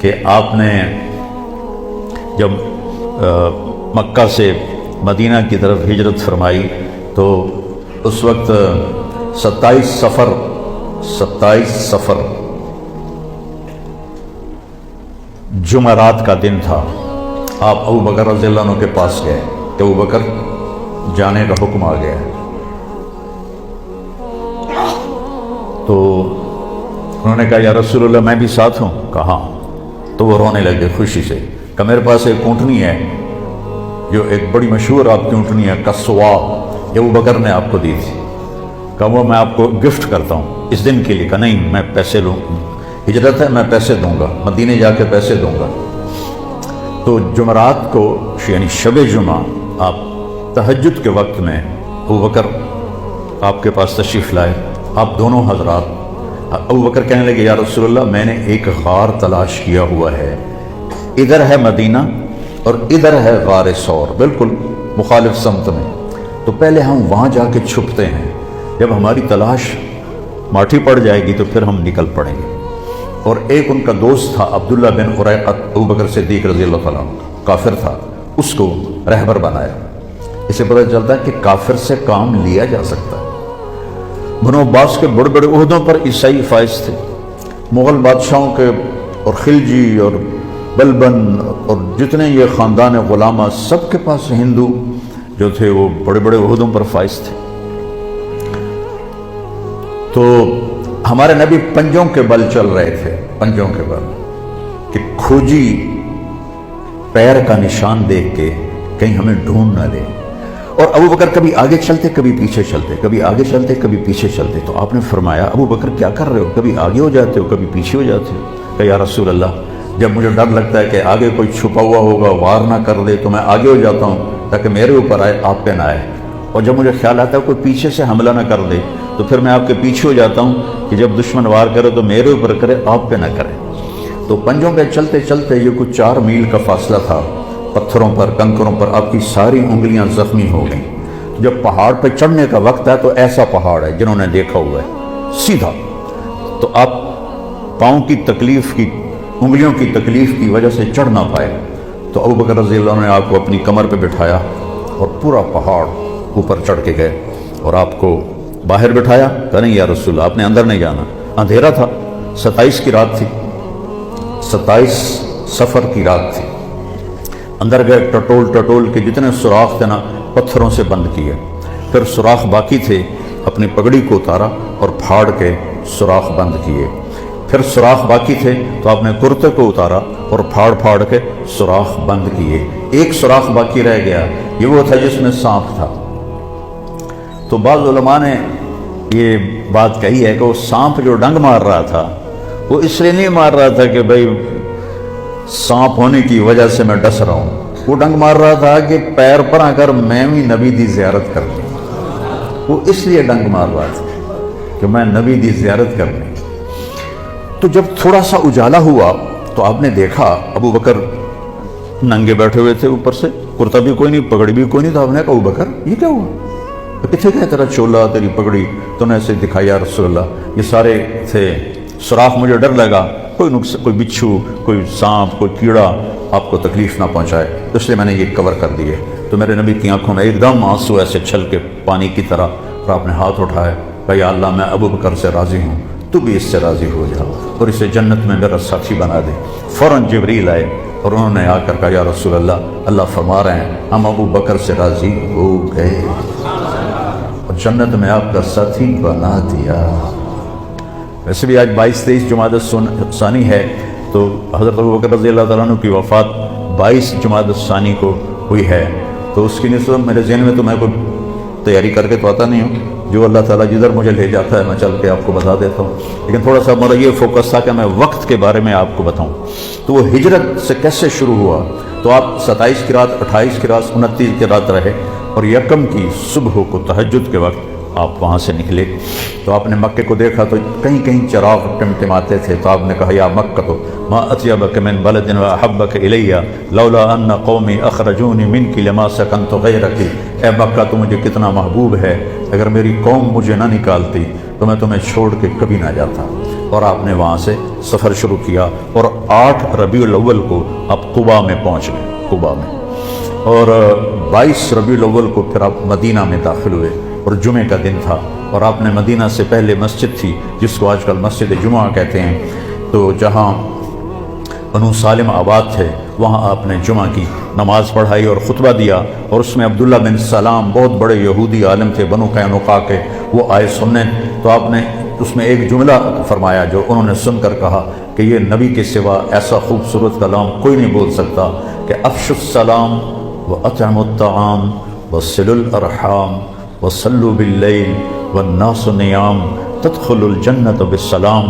کہ آپ نے جب مکہ سے مدینہ کی طرف ہجرت فرمائی تو اس وقت 27 سفر جمعرات کا دن تھا۔ آپ ابو بکر رضی اللہ عنہ کے پاس گئے کہ ابو بکر جانے کا حکم آ گیا ہے، تو انہوں نے کہا یا رسول اللہ میں بھی ساتھ ہوں؟ کہا۔ تو وہ رونے لگے خوشی سے کہ میرے پاس ایک اونٹنی ہے جو ایک بڑی مشہور آپ کی اونٹنی ہے کسوا، یہ ابو بکر نے آپ کو دی تھی، کہ وہ میں آپ کو گفٹ کرتا ہوں اس دن کے لیے۔ کہ نہیں، میں پیسے لوں، ہجرت ہے، میں پیسے دوں گا، مدینے جا کے پیسے دوں گا۔ تو جمعرات کو یعنی شب جمعہ آپ تہجد کے وقت میں ابو بکر آپ کے پاس تشریف لائے، آپ دونوں حضرات۔ ابو بکر کہنے لگے یا رسول اللہ میں نے ایک غار تلاش کیا ہوا ہے، ادھر ہے مدینہ اور ادھر ہے غار ثور، بالکل مخالف سمت میں، تو پہلے ہم وہاں جا کے چھپتے ہیں، جب ہماری تلاش ماٹھی پڑ جائے گی تو پھر ہم نکل پڑیں گے۔ اور ایک ان کا دوست تھا عبداللہ بن اریقط، ابو بکر صدیق رضی اللہ تعالیٰ عنہ، کافر تھا، اس کو رہبر بنایا۔ اسے پتہ چلتا ہے کہ کافر سے کام لیا جا سکتا ہے۔ بنو عباس کے بڑے بڑے عہدوں پر عیسائی فائز تھے، مغل بادشاہوں کے اور خلجی اور بلبن اور جتنے یہ خاندان غلامہ سب کے پاس ہندو جو تھے وہ بڑے بڑے عہدوں پر فائز تھے۔ تو ہمارے نبی پنجوں کے بل چل رہے تھے، پنجوں کے بل، کہ کھوجی پیر کا نشان دیکھ کے کہیں ہمیں ڈھونڈ نہ لے۔ اور ابو بکر کبھی آگے چلتے کبھی پیچھے چلتے، کبھی آگے چلتے کبھی پیچھے چلتے۔ تو آپ نے فرمایا ابو بکر کیا کر رہے ہو؟ کبھی آگے ہو جاتے ہو کبھی پیچھے ہو جاتے ہو۔ کہ یا رسول اللہ جب مجھے ڈر لگتا ہے کہ آگے کوئی چھپا ہوا ہوگا وار نہ کر دے تو میں آگے ہو جاتا ہوں تاکہ میرے اوپر آئے، آپ پہ نہ آئے، اور جب مجھے خیال آتا ہے کوئی پیچھے سے حملہ نہ کر دے تو پھر میں آپ کے پیچھے ہو جاتا ہوں کہ جب دشمن وار کرے تو میرے اوپر کرے، آپ پہ نہ کرے۔ تو پنجوں پہ چلتے چلتے یہ کچھ 4 میل کا فاصلہ تھا، پتھروں پر کنکروں پر آپ کی ساری انگلیاں زخمی ہو گئیں۔ جب پہاڑ پہ چڑھنے کا وقت ہے تو ایسا پہاڑ ہے جنہوں نے دیکھا ہوا ہے سیدھا، تو آپ پاؤں کی تکلیف کی، انگلیوں کی تکلیف کی وجہ سے چڑھ نہ پائے۔ تو ابو بکر رضی اللہ عنہ نے آپ کو اپنی کمر پہ بٹھایا اور پورا پہاڑ اوپر چڑھ کے گئے اور آپ کو باہر بٹھایا۔ کہ نہیں یا رسول اللہ آپ نے اندر نہیں جانا، اندھیرا تھا، 27 کی رات تھی، 27 سفر کی رات تھی۔ اندر گئے، ٹٹول کے جتنے سوراخ تھے نا پتھروں سے بند کیے، پھر سوراخ باقی تھے اپنی پگڑی کو اتارا اور پھاڑ کے سوراخ بند کیے، پھر سوراخ باقی تھے تو آپ نے کرتے کو اتارا اور پھاڑ کے سوراخ بند کیے۔ ایک سوراخ باقی رہ گیا، یہ وہ تھا جس میں سانپ تھا۔ تو بعض علماء نے یہ بات کہی ہے کہ وہ سانپ جو ڈنگ مار رہا تھا وہ اس لیے نہیں مار رہا تھا کہ بھئی سانپ ہونے کی وجہ سے میں ڈس رہا ہوں، وہ ڈنگ مار رہا تھا کہ پیر پر آ کر میں بھی نبی دی زیارت کر لوں، وہ اس لیے ڈنگ مار رہا تھا کہ میں نبی دی زیارت کر لوں۔ تو جب تھوڑا سا اجالا ہوا تو آپ نے دیکھا ابو بکر ننگے بیٹھے ہوئے تھے، اوپر سے کرتا بھی کوئی نہیں، پگڑی بھی کوئی نہیں، تو آپ نے کہا ابو بکر یہ کیا ہوا؟ کتنے گئے تیرا چولا، تیری پگڑی؟ تو نے ایسے دکھایا یا رسول اللہ یہ سارے تھے سوراخ، مجھے ڈر لگا کوئی نقصان، کوئی بچھو، کوئی سانپ، کوئی کیڑا آپ کو تکلیف نہ پہنچائے، تو اس لیے میں نے یہ کور کر دیے۔ تو میرے نبی کی آنکھوں میں ایک دم آنسو ایسے چھل کے پانی کی طرح، اور آپ نے ہاتھ اٹھائے کہ یا اللہ میں ابو بکر سے راضی ہوں، تو بھی اس سے راضی ہو جا اور اسے جنت میں میرا ساتھی بنا دے۔ فوراً جبریل آئے اور انہوں نے آ کر کہا یا رسول اللہ فرما رہے ہیں ہم ابو بکر سے راضی ہو گئے اور جنت میں آپ کا ساتھی بنا دیا۔ ویسے بھی آج 22-23 جمادی الثانی ہے، تو حضرت ابو بکر رضی اللہ تعالیٰ عنہ کی وفات 22 جمادی الثانی کو ہوئی ہے، تو اس کی نسبت میرے ذہن میں تو میں کوئی تیاری کر کے تو آتا نہیں ہوں، جو اللہ تعالیٰ جدھر مجھے لے جاتا ہے میں چل کے آپ کو بتا دیتا ہوں، لیکن تھوڑا سا میرا یہ فوکس تھا کہ میں وقت کے بارے میں آپ کو بتاؤں۔ تو وہ ہجرت سے کیسے شروع ہوا؟ تو آپ 27 کی رات، 28 کی رات، 29 کی رات رہے، اور یکم کی صبح کو تہجد کے وقت آپ وہاں سے نکلے۔ تو آپ نے مکے کو دیکھا تو کہیں کہیں چراغ ٹمٹماتے تھے، تو آپ نے کہا یا مکہ ما اطیبک من بلد واحبک الی لولا ان قومی اخرجونی منک لما سکنت غیرک۔ اے مکہ تو مجھے کتنا محبوب ہے، اگر میری قوم مجھے نہ نکالتی تو میں تمہیں چھوڑ کے کبھی نہ جاتا۔ اور آپ نے وہاں سے سفر شروع کیا اور 8 ربیع الاول کو آپ قباء میں پہنچ گئے، قباء میں، اور 22 ربیع الاول کو پھر آپ مدینہ میں داخل ہوئے اور جمعے کا دن تھا، اور آپ نے مدینہ سے پہلے مسجد تھی جس کو آج کل مسجد جمعہ کہتے ہیں، تو جہاں بنو سالم آباد تھے وہاں آپ نے جمعہ کی نماز پڑھائی اور خطبہ دیا، اور اس میں عبداللہ بن سلام بہت بڑے یہودی عالم تھے بنو قینقاع کے، وہ آئے سننے، تو آپ نے اس میں ایک جملہ فرمایا جو انہوں نے سن کر کہا کہ یہ نبی کے سوا ایسا خوبصورت کلام کوئی نہیں بول سکتا کہ افشوا السلام واطعموا الطعام وصلوا الارحام وصلوا باللیل والناس نیام تدخلوا الجنة بالسلام۔